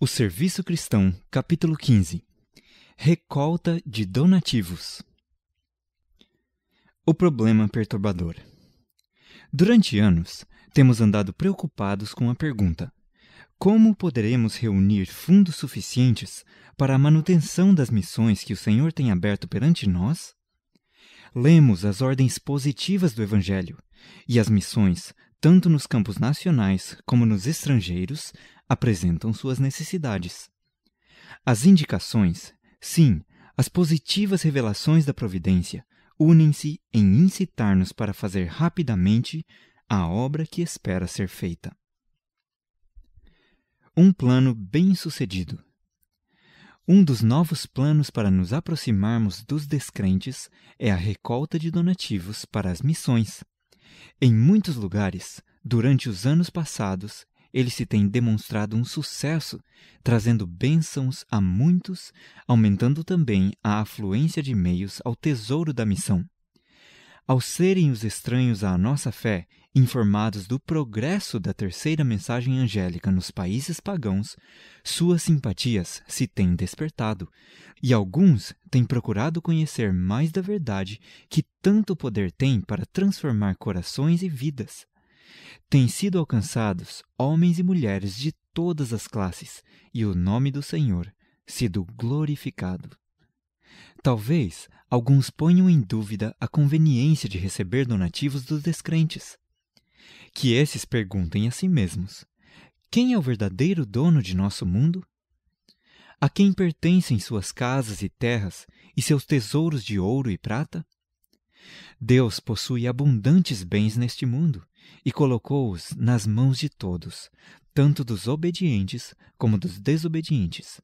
O Serviço Cristão, capítulo 15. Recolta de donativos. O problema perturbador. Durante anos, temos andado preocupados com a pergunta: como poderemos reunir fundos suficientes para a manutenção das missões que o Senhor tem aberto perante nós? Lemos as ordens positivas do Evangelho, e as missões, tanto nos campos nacionais como nos estrangeiros, apresentam suas necessidades. As indicações, sim, as positivas revelações da providência, unem-se em incitar-nos para fazer rapidamente a obra que espera ser feita. Um plano bem-sucedido. Um dos novos planos para nos aproximarmos dos descrentes é a recolta de donativos para as missões. Em muitos lugares, durante os anos passados, ele se tem demonstrado um sucesso, trazendo bênçãos a muitos, aumentando também a afluência de meios ao tesouro da missão. Ao serem os estranhos à nossa fé informados do progresso da terceira mensagem angélica nos países pagãos, suas simpatias se têm despertado, e alguns têm procurado conhecer mais da verdade que tanto poder tem para transformar corações e vidas. Têm sido alcançados homens e mulheres de todas as classes, e o nome do Senhor sido glorificado. Talvez alguns ponham em dúvida a conveniência de receber donativos dos descrentes. Que esses perguntem a si mesmos: quem é o verdadeiro dono de nosso mundo? A quem pertencem suas casas e terras e seus tesouros de ouro e prata? Deus possui abundantes bens neste mundo e colocou-os nas mãos de todos, tanto dos obedientes como dos desobedientes.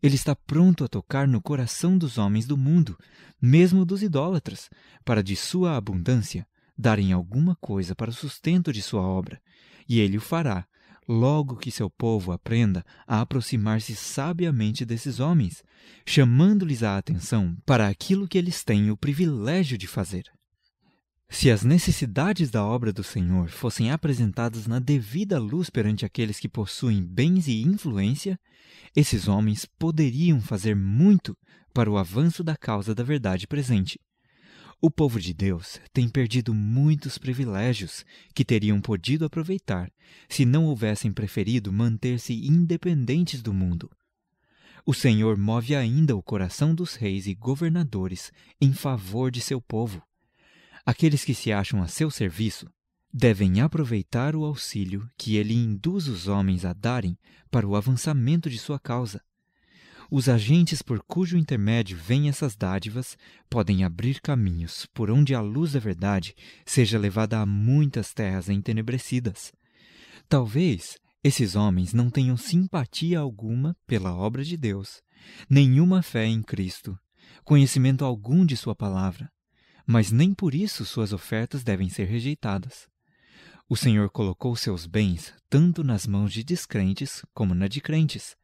Ele está pronto a tocar no coração dos homens do mundo, mesmo dos idólatras, para de sua abundância darem alguma coisa para o sustento de sua obra, e ele o fará, logo que seu povo aprenda a aproximar-se sabiamente desses homens, chamando-lhes a atenção para aquilo que eles têm o privilégio de fazer. Se as necessidades da obra do Senhor fossem apresentadas na devida luz perante aqueles que possuem bens e influência, esses homens poderiam fazer muito para o avanço da causa da verdade presente. O povo de Deus tem perdido muitos privilégios que teriam podido aproveitar se não houvessem preferido manter-se independentes do mundo. O Senhor move ainda o coração dos reis e governadores em favor de seu povo. Aqueles que se acham a seu serviço devem aproveitar o auxílio que ele induz os homens a darem para o avançamento de sua causa. Os agentes por cujo intermédio vêm essas dádivas podem abrir caminhos por onde a luz da verdade seja levada a muitas terras entenebrecidas. Talvez esses homens não tenham simpatia alguma pela obra de Deus, nenhuma fé em Cristo, conhecimento algum de sua palavra, mas nem por isso suas ofertas devem ser rejeitadas. O Senhor colocou seus bens tanto nas mãos de descrentes como na de crentes.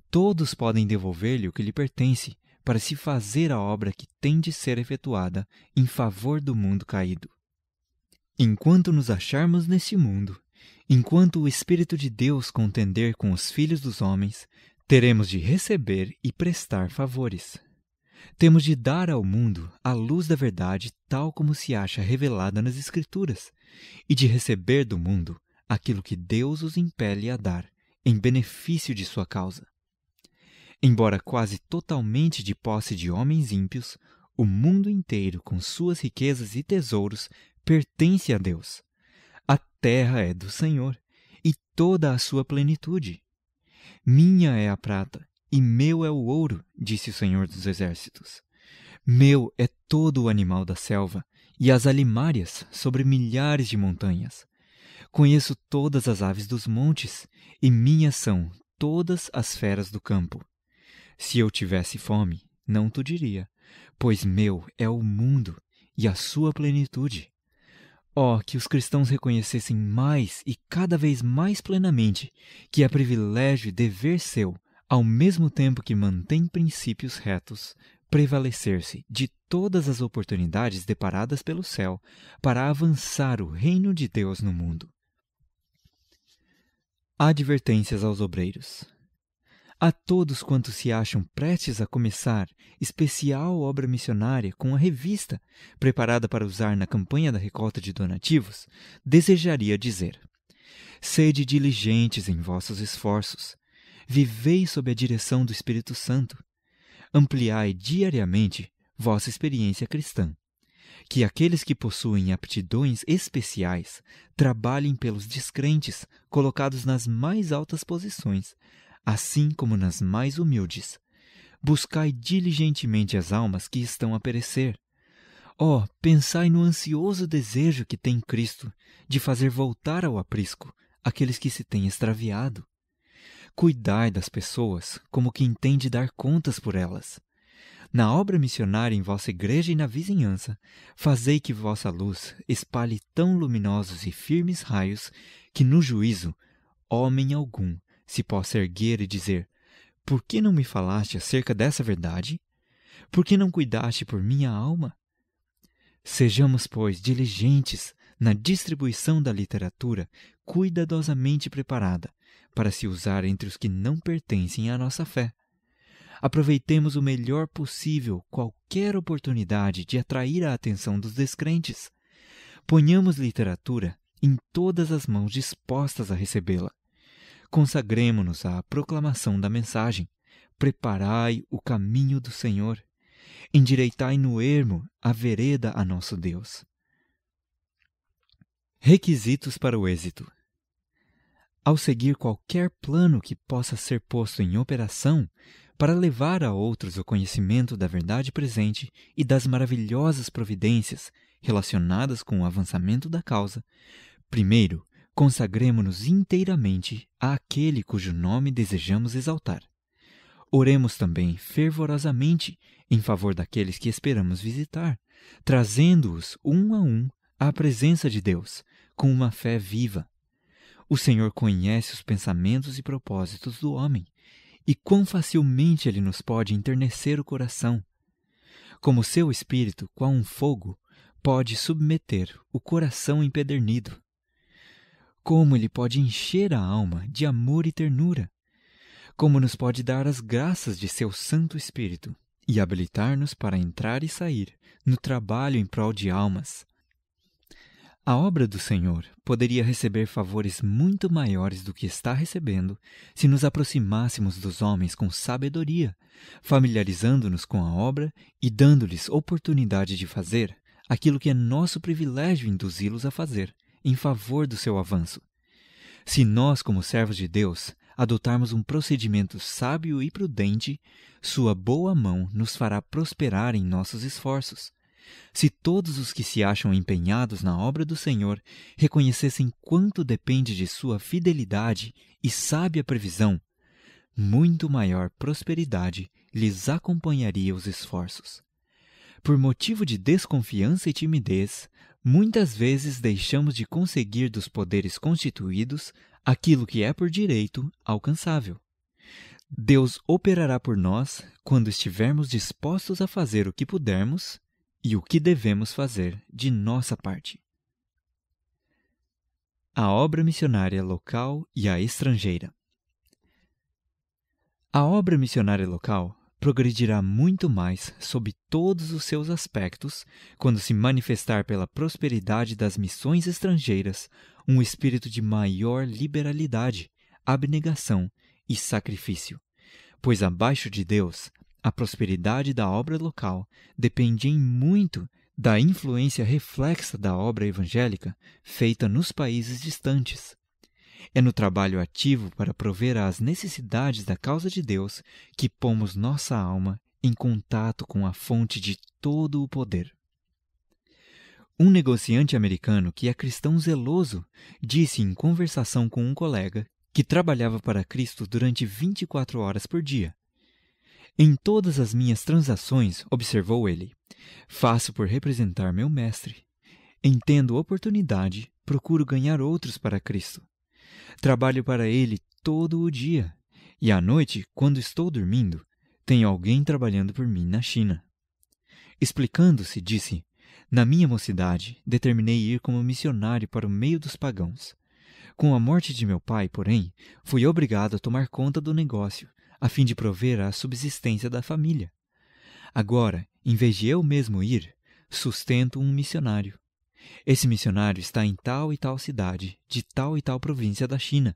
Todos podem devolver-lhe o que lhe pertence para se fazer a obra que tem de ser efetuada em favor do mundo caído. Enquanto nos acharmos neste mundo, enquanto o Espírito de Deus contender com os filhos dos homens, teremos de receber e prestar favores. Temos de dar ao mundo a luz da verdade tal como se acha revelada nas Escrituras, e de receber do mundo aquilo que Deus os impele a dar, em benefício de sua causa. Embora quase totalmente de posse de homens ímpios, o mundo inteiro, com suas riquezas e tesouros, pertence a Deus. A terra é do Senhor, e toda a sua plenitude. Minha é a prata, e meu é o ouro, disse o Senhor dos Exércitos. Meu é todo o animal da selva, e as alimárias sobre milhares de montanhas. Conheço todas as aves dos montes, e minhas são todas as feras do campo. Se eu tivesse fome, não tu diria, pois meu é o mundo e a sua plenitude. Oh, que os cristãos reconhecessem mais e cada vez mais plenamente que é privilégio e dever seu, ao mesmo tempo que mantém princípios retos, prevalecer-se de todas as oportunidades deparadas pelo céu para avançar o reino de Deus no mundo. Advertências aos obreiros. A todos quantos se acham prestes a começar especial obra missionária com a revista preparada para usar na campanha da recolta de donativos, desejaria dizer: sede diligentes em vossos esforços, vivei sob a direção do Espírito Santo, ampliai diariamente vossa experiência cristã, que aqueles que possuem aptidões especiais trabalhem pelos descrentes colocados nas mais altas posições, assim como nas mais humildes. Buscai diligentemente as almas que estão a perecer. Pensai no ansioso desejo que tem Cristo de fazer voltar ao aprisco aqueles que se têm extraviado. Cuidai das pessoas como quem tem de dar contas por elas. Na obra missionária em vossa igreja e na vizinhança, fazei que vossa luz espalhe tão luminosos e firmes raios que no juízo, homem algum se possa erguer e dizer: por que não me falaste acerca dessa verdade? Por que não cuidaste por minha alma? Sejamos, pois, diligentes na distribuição da literatura cuidadosamente preparada para se usar entre os que não pertencem à nossa fé. Aproveitemos o melhor possível qualquer oportunidade de atrair a atenção dos descrentes. Ponhamos literatura em todas as mãos dispostas a recebê-la. Consagremo-nos à proclamação da mensagem. Preparai o caminho do Senhor. Endireitai no ermo a vereda a nosso Deus. Requisitos para o êxito. Ao seguir qualquer plano que possa ser posto em operação para levar a outros o conhecimento da verdade presente e das maravilhosas providências relacionadas com o avançamento da causa, primeiro, consagremo-nos inteiramente àquele cujo nome desejamos exaltar. Oremos também fervorosamente em favor daqueles que esperamos visitar, trazendo-os um a um à presença de Deus, com uma fé viva. O Senhor conhece os pensamentos e propósitos do homem, e quão facilmente Ele nos pode enternecer o coração. Como seu espírito, qual um fogo, pode submeter o coração empedernido. Como Ele pode encher a alma de amor e ternura. Como nos pode dar as graças de seu Santo Espírito e habilitar-nos para entrar e sair no trabalho em prol de almas. A obra do Senhor poderia receber favores muito maiores do que está recebendo se nos aproximássemos dos homens com sabedoria, familiarizando-nos com a obra e dando-lhes oportunidade de fazer aquilo que é nosso privilégio induzi-los a fazer, em favor do seu avanço. Se nós, como servos de Deus, adotarmos um procedimento sábio e prudente, sua boa mão nos fará prosperar em nossos esforços. Se todos os que se acham empenhados na obra do Senhor reconhecessem quanto depende de sua fidelidade e sábia previsão, muito maior prosperidade lhes acompanharia os esforços. Por motivo de desconfiança e timidez, muitas vezes deixamos de conseguir dos poderes constituídos aquilo que é por direito alcançável. Deus operará por nós quando estivermos dispostos a fazer o que pudermos e o que devemos fazer de nossa parte. A obra missionária local e a estrangeira. A obra missionária local progredirá muito mais sob todos os seus aspectos quando se manifestar pela prosperidade das missões estrangeiras um espírito de maior liberalidade, abnegação e sacrifício, pois abaixo de Deus a prosperidade da obra local depende em muito da influência reflexa da obra evangélica feita nos países distantes. É no trabalho ativo para prover às necessidades da causa de Deus que pomos nossa alma em contato com a fonte de todo o poder. Um negociante americano que é cristão zeloso disse em conversação com um colega que trabalhava para Cristo durante 24 horas por dia: em todas as minhas transações, observou ele, faço por representar meu mestre. Entendo oportunidade, procuro ganhar outros para Cristo. Trabalho para ele todo o dia, e à noite, quando estou dormindo, tenho alguém trabalhando por mim na China. Explicando-se, disse: na minha mocidade, determinei ir como missionário para o meio dos pagãos. Com a morte de meu pai, porém, fui obrigado a tomar conta do negócio, a fim de prover a subsistência da família. Agora, em vez de eu mesmo ir, sustento um missionário. Esse missionário está em tal e tal cidade, de tal e tal província da China.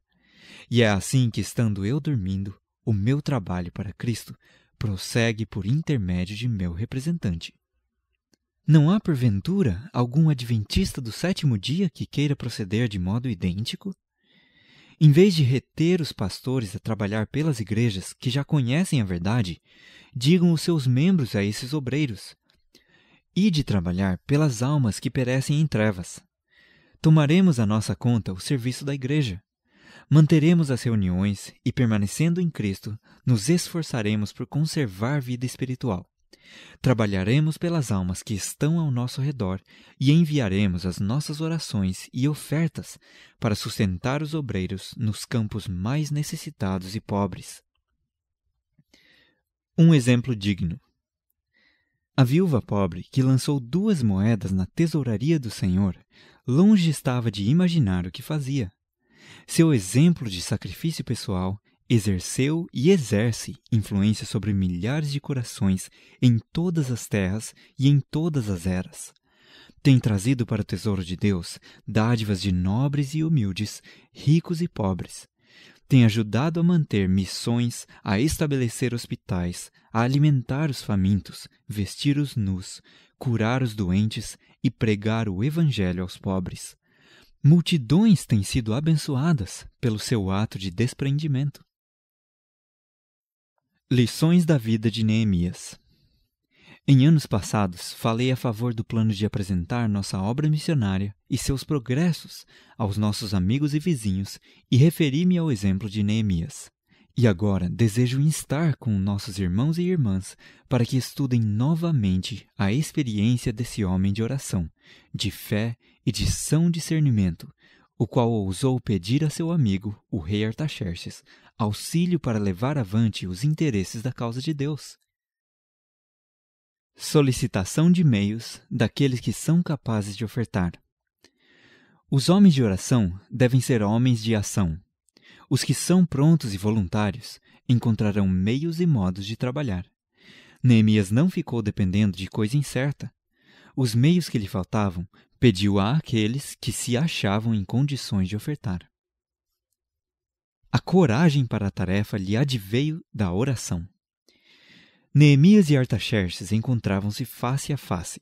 E é assim que, estando eu dormindo, o meu trabalho para Cristo prossegue por intermédio de meu representante. Não há, porventura, algum adventista do sétimo dia que queira proceder de modo idêntico? Em vez de reter os pastores a trabalhar pelas igrejas que já conhecem a verdade, digam os seus membros a esses obreiros: ide trabalhar pelas almas que perecem em trevas. Tomaremos à nossa conta o serviço da igreja. Manteremos as reuniões e, permanecendo em Cristo, nos esforçaremos por conservar vida espiritual. Trabalharemos pelas almas que estão ao nosso redor e enviaremos as nossas orações e ofertas para sustentar os obreiros nos campos mais necessitados e pobres. Um exemplo digno. A viúva pobre, que lançou 2 moedas na tesouraria do Senhor, longe estava de imaginar o que fazia. Seu exemplo de sacrifício pessoal exerceu e exerce influência sobre milhares de corações em todas as terras e em todas as eras. Tem trazido para o tesouro de Deus dádivas de nobres e humildes, ricos e pobres. Tem ajudado a manter missões, a estabelecer hospitais, a alimentar os famintos, vestir os nus, curar os doentes e pregar o Evangelho aos pobres. Multidões têm sido abençoadas pelo seu ato de desprendimento. Lições da vida de Neemias. Em anos passados, falei a favor do plano de apresentar nossa obra missionária e seus progressos aos nossos amigos e vizinhos e referi-me ao exemplo de Neemias. E agora desejo instar com nossos irmãos e irmãs para que estudem novamente a experiência desse homem de oração, de fé e de são discernimento, o qual ousou pedir a seu amigo, o rei Artaxerxes, auxílio para levar avante os interesses da causa de Deus. Solicitação de meios daqueles que são capazes de ofertar. Os homens de oração devem ser homens de ação. Os que são prontos e voluntários encontrarão meios e modos de trabalhar. Neemias não ficou dependendo de coisa incerta. Os meios que lhe faltavam pediu a aqueles que se achavam em condições de ofertar. A coragem para a tarefa lhe adveio da oração. Neemias e Artaxerxes encontravam-se face a face.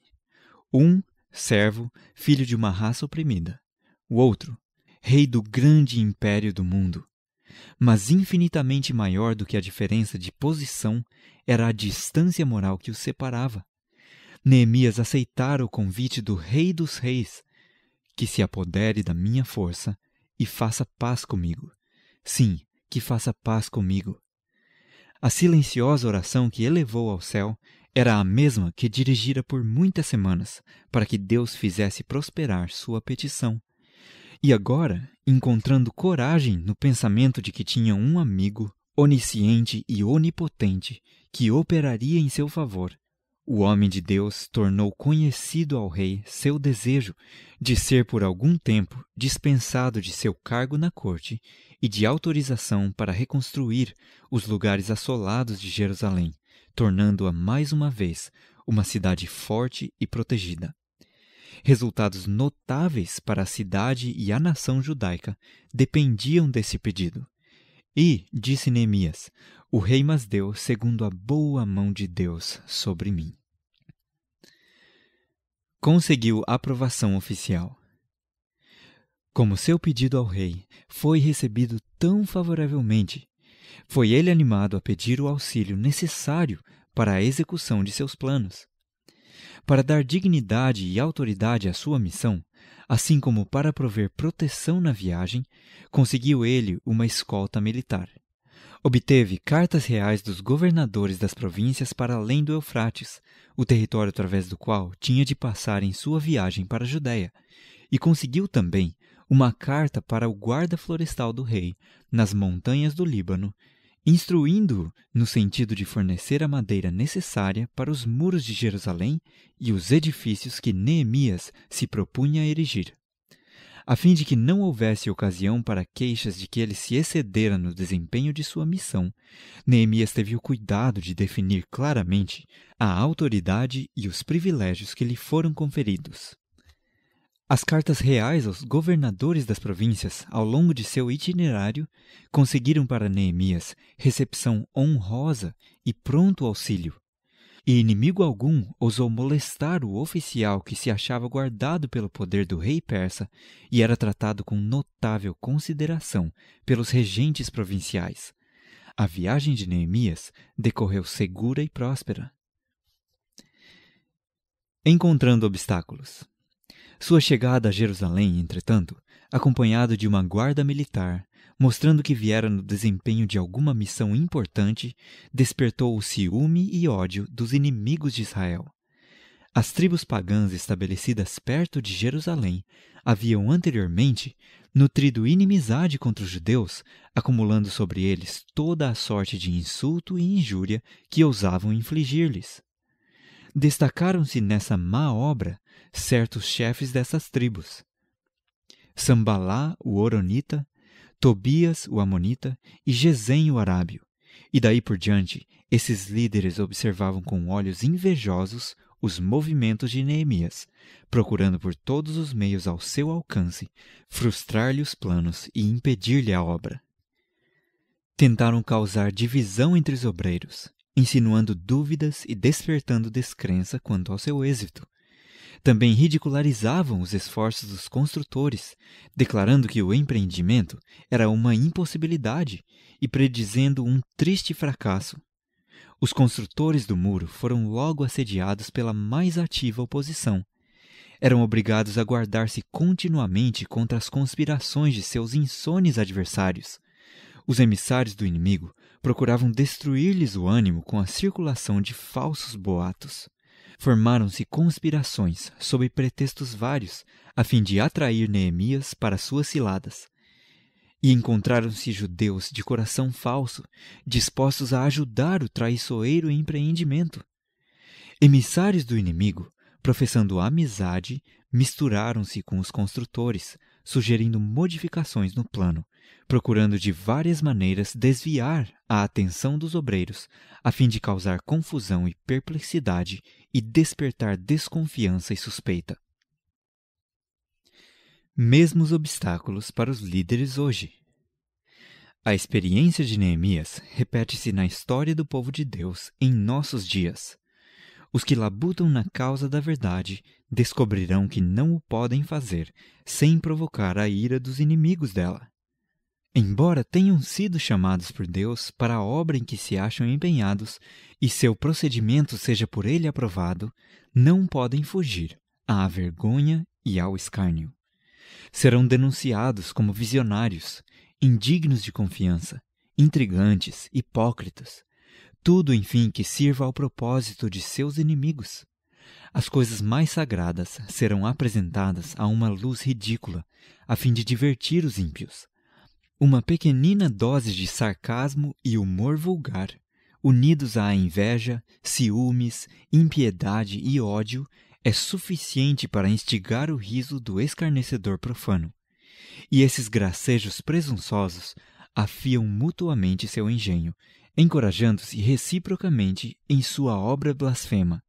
Um, servo, filho de uma raça oprimida. O outro, rei do grande império do mundo. Mas infinitamente maior do que a diferença de posição era a distância moral que os separava. Neemias aceitara o convite do Rei dos Reis, que se apodere da minha força e faça paz comigo. Sim, que faça paz comigo. A silenciosa oração que elevou ao céu era a mesma que dirigira por muitas semanas para que Deus fizesse prosperar sua petição. E agora, encontrando coragem no pensamento de que tinha um amigo onisciente e onipotente que operaria em seu favor, o homem de Deus tornou conhecido ao rei seu desejo de ser por algum tempo dispensado de seu cargo na corte e de autorização para reconstruir os lugares assolados de Jerusalém, tornando-a mais uma vez uma cidade forte e protegida. Resultados notáveis para a cidade e a nação judaica dependiam desse pedido. E, disse Neemias, o rei mas deu segundo a boa mão de Deus sobre mim. Conseguiu aprovação oficial. Como seu pedido ao rei foi recebido tão favoravelmente, foi ele animado a pedir o auxílio necessário para a execução de seus planos. Para dar dignidade e autoridade à sua missão, assim como para prover proteção na viagem, conseguiu ele uma escolta militar. Obteve cartas reais dos governadores das províncias para além do Eufrates, o território através do qual tinha de passar em sua viagem para a Judéia, e conseguiu também uma carta para o guarda florestal do rei, nas montanhas do Líbano, instruindo-o no sentido de fornecer a madeira necessária para os muros de Jerusalém e os edifícios que Neemias se propunha a erigir. A fim de que não houvesse ocasião para queixas de que ele se excedera no desempenho de sua missão, Neemias teve o cuidado de definir claramente a autoridade e os privilégios que lhe foram conferidos. As cartas reais aos governadores das províncias, ao longo de seu itinerário, conseguiram para Neemias recepção honrosa e pronto auxílio. E inimigo algum ousou molestar o oficial que se achava guardado pelo poder do rei persa e era tratado com notável consideração pelos regentes provinciais. A viagem de Neemias decorreu segura e próspera. Encontrando obstáculos. Sua chegada a Jerusalém, entretanto, acompanhado de uma guarda militar, mostrando que viera no desempenho de alguma missão importante, despertou o ciúme e ódio dos inimigos de Israel. As tribos pagãs estabelecidas perto de Jerusalém haviam anteriormente nutrido inimizade contra os judeus, acumulando sobre eles toda a sorte de insulto e injúria que ousavam infligir-lhes. Destacaram-se nessa má obra certos chefes dessas tribos: Sambalá, o Horonita, Tobias, o Amonita, e Gesem, o Arábio. E daí por diante, esses líderes observavam com olhos invejosos os movimentos de Neemias, procurando por todos os meios ao seu alcance frustrar-lhe os planos e impedir-lhe a obra. Tentaram causar divisão entre os obreiros, insinuando dúvidas e despertando descrença quanto ao seu êxito. Também ridicularizavam os esforços dos construtores, declarando que o empreendimento era uma impossibilidade e predizendo um triste fracasso. Os construtores do muro foram logo assediados pela mais ativa oposição. Eram obrigados a guardar-se continuamente contra as conspirações de seus insones adversários. Os emissários do inimigo procuravam destruir-lhes o ânimo com a circulação de falsos boatos. Formaram-se conspirações, sob pretextos vários, a fim de atrair Neemias para suas ciladas. E encontraram-se judeus de coração falso, dispostos a ajudar o traiçoeiro empreendimento. Emissários do inimigo, professando amizade, misturaram-se com os construtores, sugerindo modificações no plano, procurando de várias maneiras desviar a atenção dos obreiros, a fim de causar confusão e perplexidade e despertar desconfiança e suspeita. Mesmos obstáculos para os líderes hoje. A experiência de Neemias repete-se na história do povo de Deus em nossos dias. Os que labutam na causa da verdade descobrirão que não o podem fazer sem provocar a ira dos inimigos dela. Embora tenham sido chamados por Deus para a obra em que se acham empenhados e seu procedimento seja por ele aprovado, não podem fugir à vergonha e ao escárnio. Serão denunciados como visionários, indignos de confiança, intrigantes, hipócritas, tudo, enfim, que sirva ao propósito de seus inimigos. As coisas mais sagradas serão apresentadas a uma luz ridícula, a fim de divertir os ímpios. Uma pequenina dose de sarcasmo e humor vulgar, unidos à inveja, ciúmes, impiedade e ódio, é suficiente para instigar o riso do escarnecedor profano. E esses gracejos presunçosos afiam mutuamente seu engenho, encorajando-se reciprocamente em sua obra blasfema.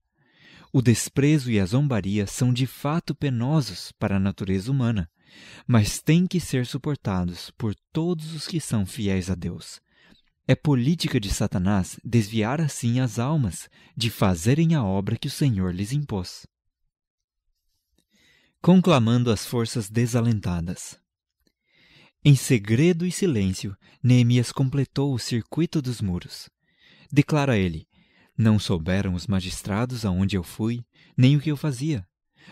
O desprezo e a zombaria são de fato penosos para a natureza humana, mas têm que ser suportados por todos os que são fiéis a Deus. É política de Satanás desviar assim as almas de fazerem a obra que o Senhor lhes impôs. Conclamando as forças desalentadas. Em segredo e silêncio, Neemias completou o circuito dos muros. Declara ele: não souberam os magistrados aonde eu fui, nem o que eu fazia,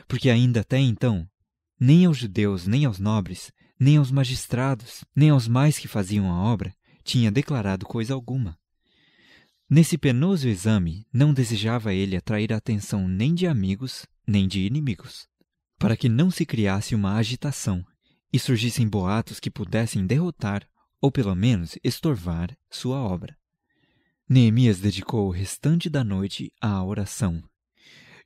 porque ainda até então, nem aos judeus, nem aos nobres, nem aos magistrados, nem aos mais que faziam a obra, tinha declarado coisa alguma. Nesse penoso exame, não desejava ele atrair a atenção nem de amigos, nem de inimigos, para que não se criasse uma agitação e surgissem boatos que pudessem derrotar, ou pelo menos estorvar, sua obra. Neemias dedicou o restante da noite à oração.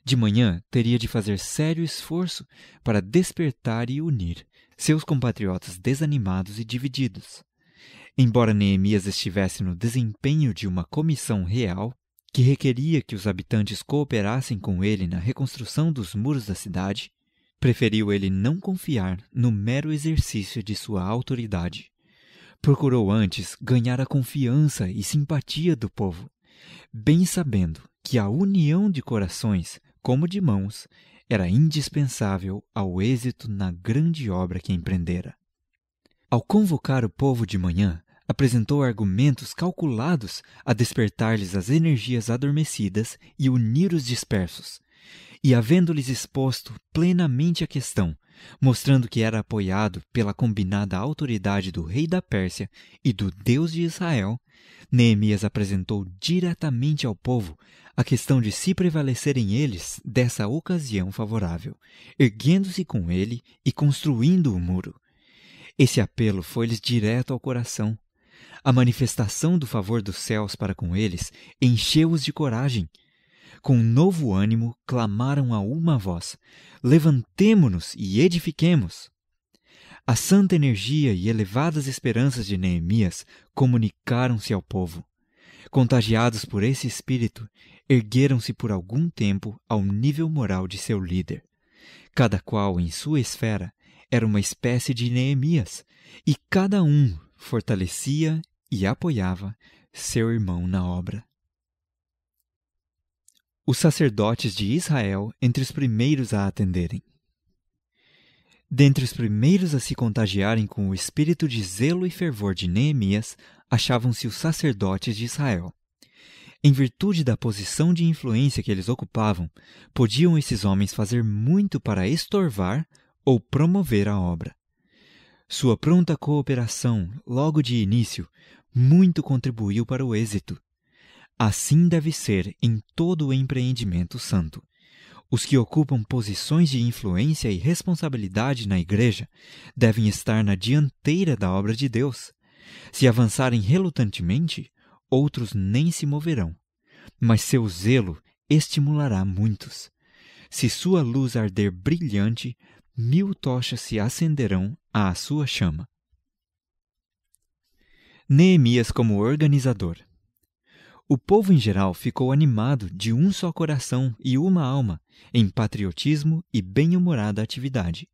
De manhã teria de fazer sério esforço para despertar e unir seus compatriotas desanimados e divididos. Embora Neemias estivesse no desempenho de uma comissão real, que requeria que os habitantes cooperassem com ele na reconstrução dos muros da cidade, preferiu ele não confiar no mero exercício de sua autoridade. Procurou antes ganhar a confiança e simpatia do povo, bem sabendo que a união de corações, como de mãos, era indispensável ao êxito na grande obra que empreendera. Ao convocar o povo de manhã, apresentou argumentos calculados a despertar-lhes as energias adormecidas e unir os dispersos. E havendo-lhes exposto plenamente a questão, mostrando que era apoiado pela combinada autoridade do rei da Pérsia e do Deus de Israel, Neemias apresentou diretamente ao povo a questão de se prevalecerem eles dessa ocasião favorável, erguendo-se com ele e construindo o muro. Esse apelo foi-lhes direto ao coração. A manifestação do favor dos céus para com eles encheu-os de coragem. Com novo ânimo, clamaram a uma voz: levantemo-nos e edifiquemos. A santa energia e elevadas esperanças de Neemias comunicaram-se ao povo. Contagiados por esse espírito, ergueram-se por algum tempo ao nível moral de seu líder. Cada qual, em sua esfera, era uma espécie de Neemias, e cada um fortalecia e apoiava seu irmão na obra. Os sacerdotes de Israel entre os primeiros a atenderem. Dentre os primeiros a se contagiarem com o espírito de zelo e fervor de Neemias, achavam-se os sacerdotes de Israel. Em virtude da posição de influência que eles ocupavam, podiam esses homens fazer muito para estorvar ou promover a obra. Sua pronta cooperação, logo de início, muito contribuiu para o êxito. Assim deve ser em todo o empreendimento santo. Os que ocupam posições de influência e responsabilidade na igreja devem estar na dianteira da obra de Deus. Se avançarem relutantemente, outros nem se moverão, mas seu zelo estimulará muitos. Se sua luz arder brilhante, 1000 tochas se acenderão à sua chama. Neemias como organizador. O povo em geral ficou animado de um só coração e uma alma, em patriotismo e bem-humorada atividade.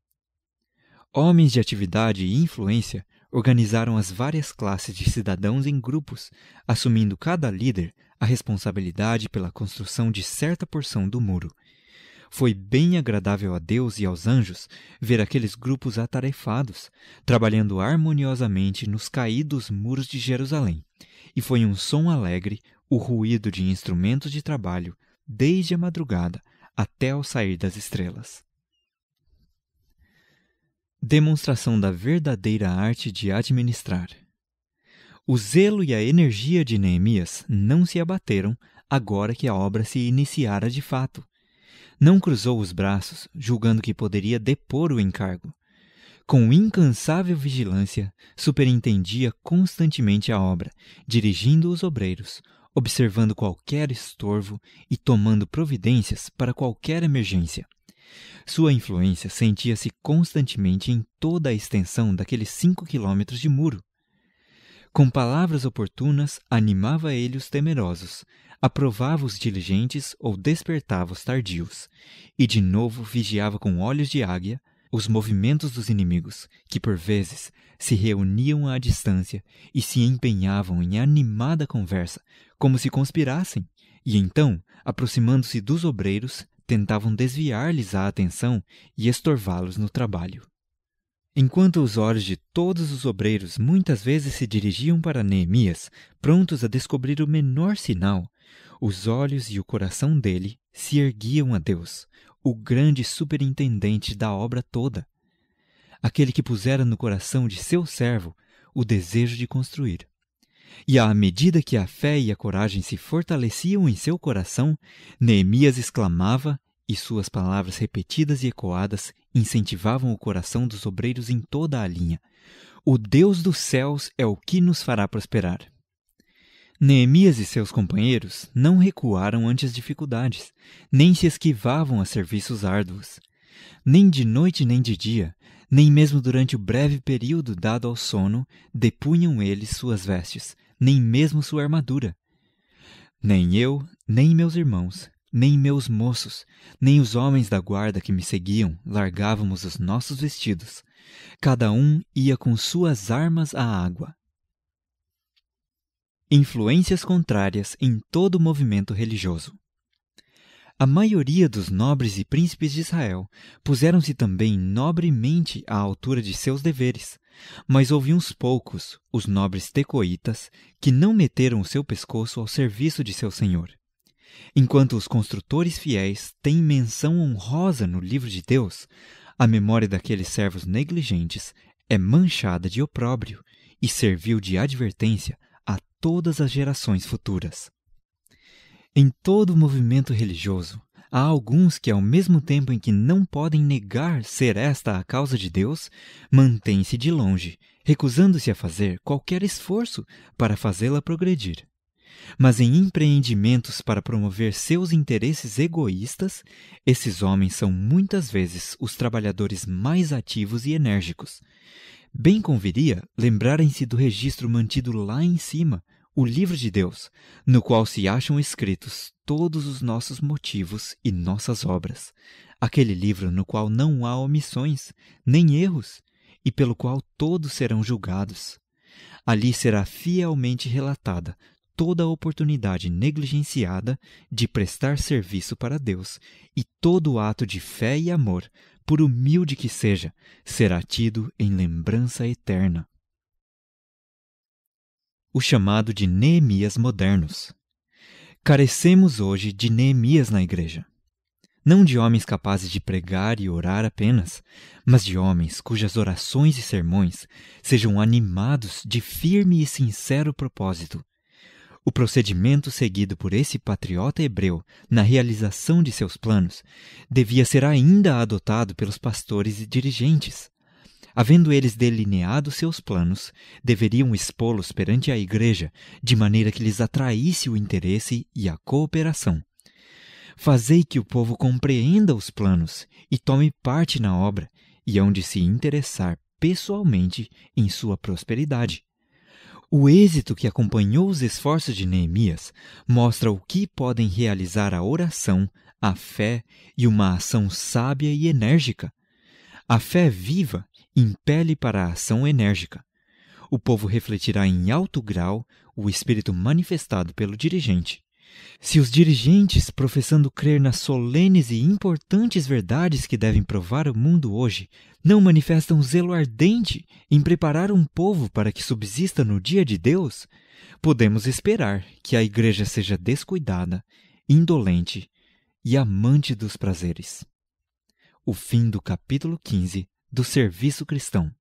Homens de atividade e influência organizaram as várias classes de cidadãos em grupos, assumindo cada líder a responsabilidade pela construção de certa porção do muro. Foi bem agradável a Deus e aos anjos ver aqueles grupos atarefados, trabalhando harmoniosamente nos caídos muros de Jerusalém, e foi um som alegre o ruído de instrumentos de trabalho desde a madrugada até ao sair das estrelas. Demonstração da verdadeira arte de administrar. O zelo e a energia de Neemias não se abateram agora que a obra se iniciara de fato. Não cruzou os braços, julgando que poderia depor o encargo. Com incansável vigilância, superintendia constantemente a obra, dirigindo os obreiros, observando qualquer estorvo e tomando providências para qualquer emergência. Sua influência sentia-se constantemente em toda a extensão daqueles 5 quilômetros de muro. Com palavras oportunas, animava ele os temerosos, aprovava os diligentes ou despertava os tardios, e de novo vigiava com olhos de águia os movimentos dos inimigos, que por vezes se reuniam à distância e se empenhavam em animada conversa, como se conspirassem, e então, aproximando-se dos obreiros, tentavam desviar-lhes a atenção e estorvá-los no trabalho. Enquanto os olhos de todos os obreiros muitas vezes se dirigiam para Neemias, prontos a descobrir o menor sinal, os olhos e o coração dele se erguiam a Deus, o grande superintendente da obra toda, aquele que pusera no coração de seu servo o desejo de construir. E à medida que a fé e a coragem se fortaleciam em seu coração, Neemias exclamava, e suas palavras repetidas e ecoadas incentivavam o coração dos obreiros em toda a linha: o Deus dos céus é o que nos fará prosperar. Neemias e seus companheiros não recuaram ante as dificuldades, nem se esquivavam a serviços árduos. Nem de noite nem de dia, nem mesmo durante o breve período dado ao sono, depunham eles suas vestes, nem mesmo sua armadura. Nem eu, nem meus irmãos, nem meus moços, nem os homens da guarda que me seguiam largávamos os nossos vestidos. Cada um ia com suas armas à água. Influências contrárias em todo o movimento religioso. A maioria dos nobres e príncipes de Israel puseram-se também nobremente à altura de seus deveres, mas houve uns poucos, os nobres tecoitas, que não meteram o seu pescoço ao serviço de seu senhor. Enquanto os construtores fiéis têm menção honrosa no livro de Deus, a memória daqueles servos negligentes é manchada de opróbrio e serviu de advertência a todas as gerações futuras. Em todo o movimento religioso, há alguns que, ao mesmo tempo em que não podem negar ser esta a causa de Deus, mantêm-se de longe, recusando-se a fazer qualquer esforço para fazê-la progredir. Mas em empreendimentos para promover seus interesses egoístas, esses homens são muitas vezes os trabalhadores mais ativos e enérgicos. Bem conviria lembrarem-se do registro mantido lá em cima, o livro de Deus, no qual se acham escritos todos os nossos motivos e nossas obras. Aquele livro no qual não há omissões, nem erros, e pelo qual todos serão julgados. Ali será fielmente relatada toda a oportunidade negligenciada de prestar serviço para Deus, e todo ato de fé e amor, por humilde que seja, será tido em lembrança eterna. O chamado de Neemias modernos. Carecemos hoje de Neemias na igreja. Não de homens capazes de pregar e orar apenas, mas de homens cujas orações e sermões sejam animados de firme e sincero propósito. O procedimento seguido por esse patriota hebreu na realização de seus planos devia ser ainda adotado pelos pastores e dirigentes. Havendo eles delineado seus planos, deveriam expô-los perante a igreja de maneira que lhes atraísse o interesse e a cooperação. Fazei que o povo compreenda os planos e tome parte na obra, e hão de se interessar pessoalmente em sua prosperidade. O êxito que acompanhou os esforços de Neemias mostra o que podem realizar a oração, a fé e uma ação sábia e enérgica. A fé viva impele para a ação enérgica. O povo refletirá em alto grau o espírito manifestado pelo dirigente. Se os dirigentes, professando crer nas solenes e importantes verdades que devem provar ao mundo hoje, não manifestam zelo ardente em preparar um povo para que subsista no dia de Deus, podemos esperar que a igreja seja descuidada, indolente e amante dos prazeres. O fim do capítulo 15 do Serviço Cristão.